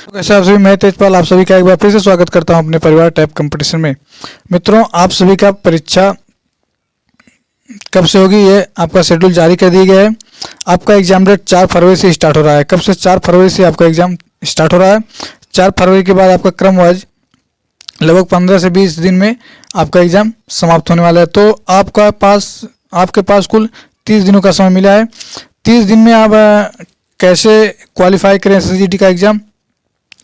कैसे आप सभी, मैं तेजपाल आप सभी का एक बार फिर से स्वागत करता हूं अपने परिवार टैप कंपटीशन में। मित्रों, आप सभी का परीक्षा कब से होगी ये आपका शेड्यूल जारी कर दिया गया है। आपका एग्जाम डेट 4 फरवरी से स्टार्ट हो रहा है। कब से? 4 फरवरी से आपका एग्जाम स्टार्ट हो रहा है। 4 फरवरी के बाद आपका क्रम वाइज लगभग 15 से 20 दिन में आपका एग्जाम समाप्त होने वाला है। तो आपके पास कुल 30 दिनों का समय मिला है। 30 दिन में आप कैसे क्वालिफाई करें एसएससीजीडी का एग्ज़ाम,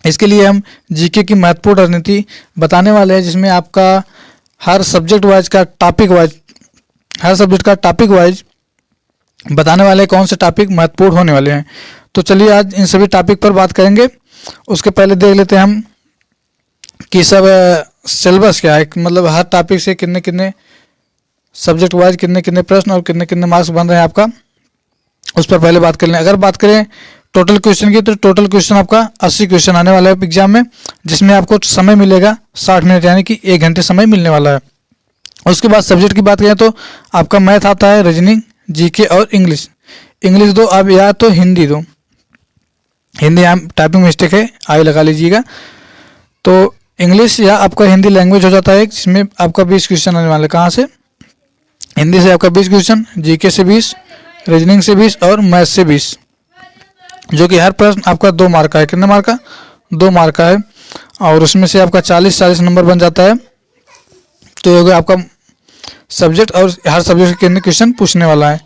इसके लिए हम जीके की महत्वपूर्ण रणनीति बताने वाले हैं, जिसमें आपका हर सब्जेक्ट का टॉपिक वाइज बताने वाले हैं कौन से टॉपिक महत्वपूर्ण होने वाले हैं। तो चलिए आज इन सभी टॉपिक पर बात करेंगे। उसके पहले देख लेते हैं हम कि सब सिलेबस क्या है, मतलब हर टॉपिक से कितने कितने सब्जेक्ट वाइज कितने कितने प्रश्न और कितने कितने मार्क्स बन रहे हैं आपका, उस पर पहले बात कर लें। अगर बात करें टोटल क्वेश्चन की, तो टोटल क्वेश्चन आपका 80 क्वेश्चन आने वाला है एग्जाम में, जिसमें आपको समय मिलेगा 60 मिनट, यानी कि 1 घंटे समय मिलने वाला है। उसके बाद सब्जेक्ट की बात करें तो आपका मैथ आता है, रीजनिंग, जीके और इंग्लिश दो आप, या तो हिंदी दो। हिंदी यहाँ टाइपिंग मिस्टेक है, आई लगा लीजिएगा। तो इंग्लिश या आपका हिंदी लैंग्वेज हो जाता है, जिसमें आपका 20 क्वेश्चन आने वाले। कहाँ से? हिंदी से आपका 20 क्वेश्चन, जीके से 20, रीजनिंग से 20 और मैथ से 20, जो कि हर प्रश्न आपका 2 मार्क का है। कितने मार्क का? 2 मार्क का है। और उसमें से आपका 40 नंबर बन जाता है। तो ये हो गया आपका सब्जेक्ट, और हर सब्जेक्ट के कितने क्वेश्चन पूछने वाला है।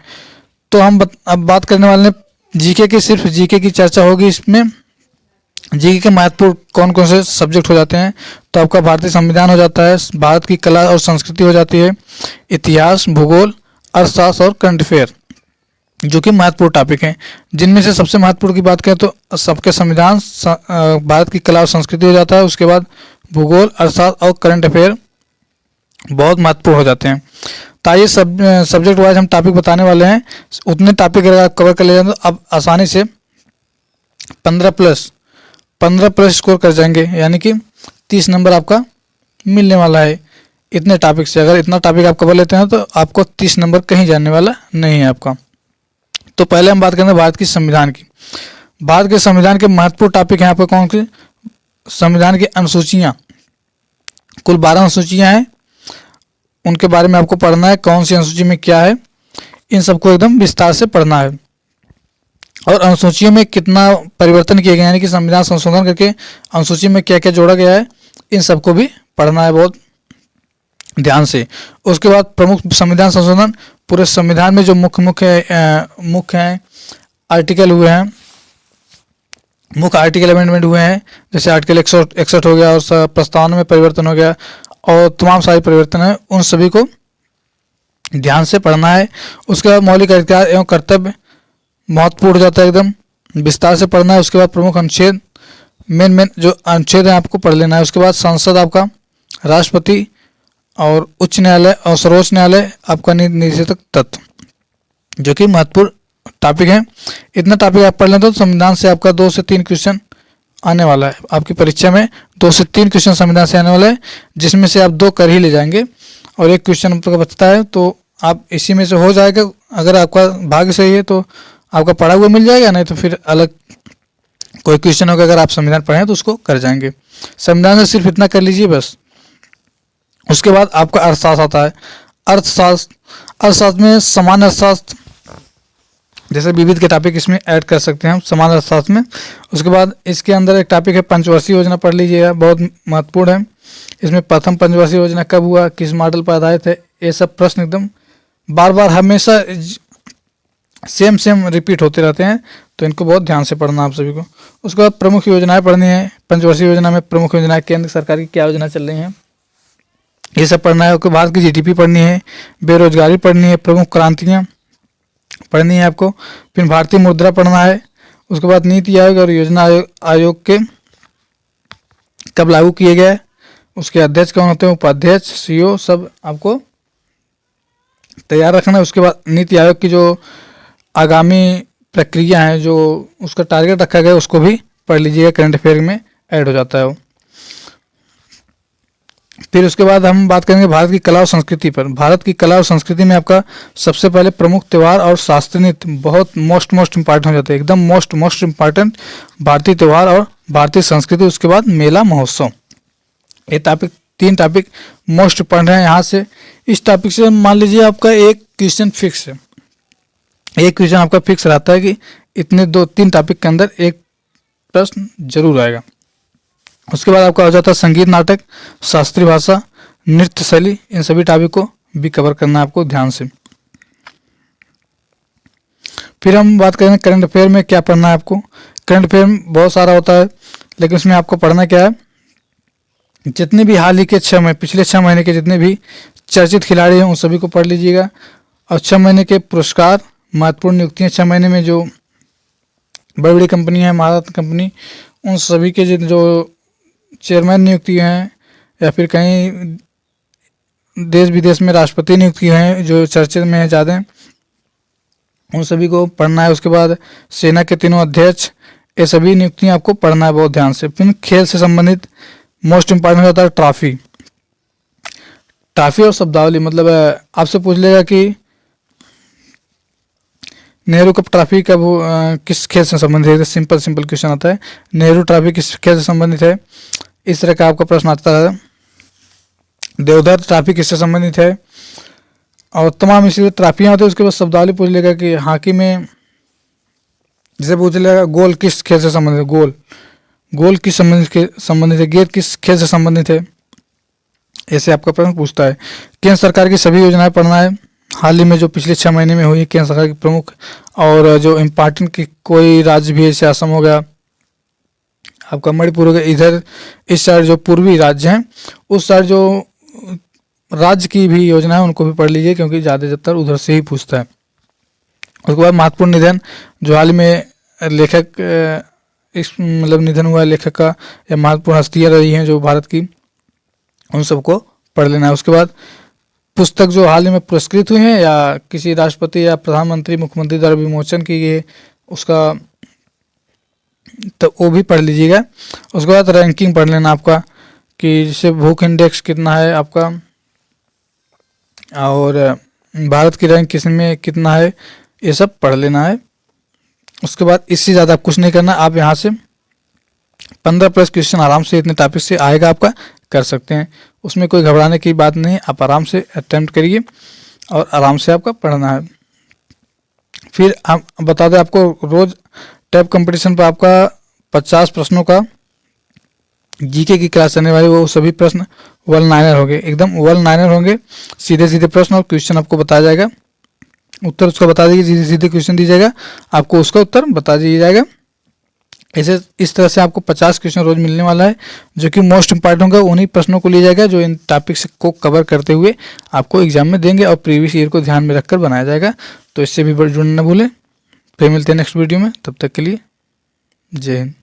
तो हम अब बात करने वाले हैं जीके की। सिर्फ जीके की चर्चा होगी इसमें। जीके के महत्वपूर्ण कौन कौन से सब्जेक्ट हो जाते हैं, तो आपका भारतीय संविधान हो जाता है, भारत की कला और संस्कृति हो जाती है, इतिहास, भूगोल, अर्थशास्त्र और करंट अफेयर, जो कि महत्वपूर्ण टॉपिक हैं। जिनमें से सबसे महत्वपूर्ण की बात करें तो सबके संविधान, भारत की कला और संस्कृति हो जाता है। उसके बाद भूगोल, अर्थशास्त्र और करंट अफेयर बहुत महत्वपूर्ण हो जाते हैं। तो ये सब्जेक्ट वाइज हम टॉपिक बताने वाले हैं। उतने टॉपिक अगर आप कवर कर ले जाए तो आप आसानी से 15 प्लस स्कोर कर जाएंगे, यानी कि 30 नंबर आपका मिलने वाला है इतने टॉपिक से। अगर इतना टॉपिक आप कवर लेते हैं तो आपको 30 नंबर कहीं जाने वाला नहीं है आपका। तो पहले हम बात करेंगे भारत की संविधान की। भारत के संविधान के महत्वपूर्ण टॉपिक हैं आपके कौन से? संविधान की अनुसूचियाँ, कुल 12 अनुसूचियाँ हैं, उनके बारे में आपको पढ़ना है। कौन सी अनुसूची में क्या है, इन सबको एकदम विस्तार से पढ़ना है। और अनुसूचियों में कितना परिवर्तन किए गए, यानी कि संविधान संशोधन करके अनुसूची में क्या क्या जोड़ा गया है, इन सबको भी पढ़ना है बहुत ध्यान से। उसके बाद प्रमुख संविधान संशोधन, पूरे संविधान में जो मुख्य हैं आर्टिकल हुए हैं, मुख्य आर्टिकल अमेंडमेंट हुए हैं, जैसे आर्टिकल 161 हो गया, और प्रस्तावना में परिवर्तन हो गया, और तमाम सारे परिवर्तन हैं, उन सभी को ध्यान से पढ़ना है। उसके बाद मौलिक अधिकार एवं कर्तव्य महत्वपूर्ण हो जाता है, एकदम विस्तार से पढ़ना है। उसके बाद प्रमुख अनुच्छेद, मेन जो अनुच्छेद है आपको पढ़ लेना है। उसके बाद संसद आपका, राष्ट्रपति और उच्च न्यायालय और सर्वोच्च न्यायालय आपका निदेशक तत्व, जो कि महत्वपूर्ण टॉपिक है। इतना टॉपिक आप पढ़ लें तो संविधान से आपका 2 से 3 क्वेश्चन आने वाला है। आपकी परीक्षा में 2 से 3 क्वेश्चन संविधान से आने वाला है, जिसमें से आप 2 कर ही ले जाएंगे और 1 क्वेश्चन आपका बचता है, तो आप इसी में से हो जाएगा। अगर आपका भाग्य सही है तो आपका पढ़ा हुआ मिल जाएगा, नहीं तो फिर अलग कोई क्वेश्चन होगा। अगर आप संविधान पढ़ें तो उसको कर जाएंगे। संविधान से सिर्फ इतना कर लीजिए बस। उसके बाद आपका अर्थशास्त्र आता है। अर्थशास्त्र में सामान्य अर्थशास्त्र जैसे विविध के टॉपिक इसमें ऐड कर सकते हैं हम सामान्य अर्थशास्त्र में। उसके बाद इसके अंदर एक टॉपिक है पंचवर्षीय योजना, पढ़ लीजिएगा, बहुत महत्वपूर्ण है। इसमें प्रथम पंचवर्षीय योजना कब हुआ, किस मॉडल पर आधारित है, ये सब प्रश्न एकदम बार बार हमेशा सेम रिपीट होते रहते हैं, तो इनको बहुत ध्यान से पढ़ना आप सभी को। उसके बाद प्रमुख योजनाएं पढ़नी है। पंचवर्षीय योजना में प्रमुख योजनाएं, केंद्र सरकार की क्या योजना चल रही हैं, ये सब पढ़ना है। उसके भारत की जीडीपी पढ़नी है, बेरोजगारी पढ़नी है, प्रमुख क्रांतियाँ पढ़नी है आपको, फिर भारतीय मुद्रा पढ़ना है। उसके बाद नीति आयोग और योजना आयोग के कब लागू किए गए, उसके अध्यक्ष कौन होते हैं, उपाध्यक्ष, सीईओ, सब आपको तैयार रखना है। उसके बाद नीति आयोग की जो आगामी प्रक्रिया है, जो उसका टारगेट रखा गया, उसको भी पढ़ लीजिएगा, करंट अफेयर में ऐड हो जाता है वो। फिर उसके बाद हम बात करेंगे भारत की कला और संस्कृति पर। भारत की कला और संस्कृति में आपका सबसे पहले प्रमुख त्यौहार और शास्त्रीय नृत्य बहुत मोस्ट इम्पॉर्टेंट हो जाते हैं, एकदम मोस्ट इम्पॉर्टेंट भारतीय त्यौहार और भारतीय संस्कृति। उसके बाद मेला महोत्सव। ये टॉपिक, 3 टॉपिक मोस्ट इम्पॉर्टेंट है। यहाँ से इस टॉपिक से मान लीजिए आपका एक क्वेश्चन फिक्स है, एक क्वेश्चन आपका फिक्स रहता है कि इतने 2-3 टॉपिक के अंदर एक प्रश्न जरूर आएगा। उसके बाद आपका हो जाता है संगीत, नाटक, शास्त्रीय भाषा, नृत्य शैली। इन सभी टॉपिक को भी कवर करना है आपको ध्यान से। फिर हम बात करेंगे करंट अफेयर में क्या पढ़ना है आपको। करंट अफेयर में बहुत सारा होता है, लेकिन उसमें आपको पढ़ना क्या है, जितने भी हाल ही के पिछले 6 महीने के जितने भी चर्चित खिलाड़ी हैं उन सभी को पढ़ लीजिएगा। और 6 महीने के पुरस्कार, महत्वपूर्ण नियुक्तियाँ 6 महीने में जो बड़ी बड़ी कंपनी है, महारत कंपनी, उन सभी के जो चेयरमैन नियुक्ति हैं या फिर कहीं देश विदेश में राष्ट्रपति नियुक्ति हैं जो चर्चे में है ज़्यादा, उन सभी को पढ़ना है। उसके बाद सेना के 3 अध्यक्ष, ये सभी नियुक्तियाँ आपको पढ़ना है बहुत ध्यान से। फिर खेल से संबंधित मोस्ट इम्पॉर्टेंट होता है ट्रॉफी। ट्रॉफी और शब्दावली, मतलब आपसे पूछ लेगा कि नेहरू कप ट्रॉफी कब किस खेल से संबंधित है। सिंपल क्वेश्चन आता है, नेहरू ट्रॉफी किस खेल से संबंधित है, इस तरह का आपका प्रश्न आता है। देवधर ट्रॉफी किससे संबंधित है, और तमाम इसी ट्रॉफियाँ होती है। उसके बाद शब्दावली पूछ लेगा कि हॉकी में जैसे पूछ लेगा गोल किस खेल से संबंधित है, गोल किस संबंधित है, गेंद किस खेल से संबंधित है, ऐसे आपका प्रश्न पूछता है। केंद्र सरकार की सभी योजनाएं पढ़ना है, हाल ही में जो पिछले 6 महीने में हुई केंद्र सरकार की प्रमुख, और जो इम्पॉर्टेंट की कोई राज्य भी जैसे असम हो गया, आपका मणिपुर हो गया, इधर इस साइड जो पूर्वी राज्य हैं उस साइड जो राज्य की भी योजना है उनको भी पढ़ लीजिए, क्योंकि ज़्यादातर उधर से ही पूछता है। उसके बाद महत्वपूर्ण निधन, जो हाल में लेखक इस मतलब निधन हुआ लेखक का, या महत्वपूर्ण हस्तियाँ रही हैं जो भारत की, उन सबको पढ़ लेना है। उसके बाद पुस्तक जो हाल ही में पुरस्कृत हुई हैं या किसी राष्ट्रपति या प्रधानमंत्री मुख्यमंत्री द्वारा विमोचन की गई, उसका तो वो भी पढ़ लीजिएगा। उसके बाद रैंकिंग पढ़ लेना आपका, कि जैसे भूख इंडेक्स कितना है आपका, और भारत की रैंक किस में कितना है, ये सब पढ़ लेना है। उसके बाद इससे ज़्यादा कुछ नहीं करना, आप यहाँ से 15+ क्वेश्चन आराम से इतने टॉपिक से आएगा आपका, कर सकते हैं। उसमें कोई घबराने की बात नहीं, आप आराम से अटेम्प्ट करिए और आराम से आपका पढ़ना है। फिर हम बता दें आपको, रोज़ टैब कंपटीशन पर आपका 50 प्रश्नों का जीके की क्लास चलने वाली, वो सभी प्रश्न 1-लाइनर होंगे, एकदम 1-लाइनर होंगे, सीधे प्रश्न, और क्वेश्चन आपको बताया जाएगा, उत्तर उसका बता दीजिए, सीधे क्वेश्चन दी जाएगा, आपको उसका उत्तर बता दिया जाएगा। ऐसे इस तरह से आपको 50 क्वेश्चन रोज मिलने वाला है, जो कि मोस्ट इंपॉर्टेंट होगा। उन्हीं प्रश्नों को लिया जाएगा जो इन टॉपिक्स को कवर करते हुए आपको एग्जाम में देंगे, और प्रीवियस ईयर को ध्यान में रखकर बनाया जाएगा। तो इससे भी जुड़ना न भूलें। फिर मिलते हैं नेक्स्ट वीडियो में, तब तक के लिए जय हिंद।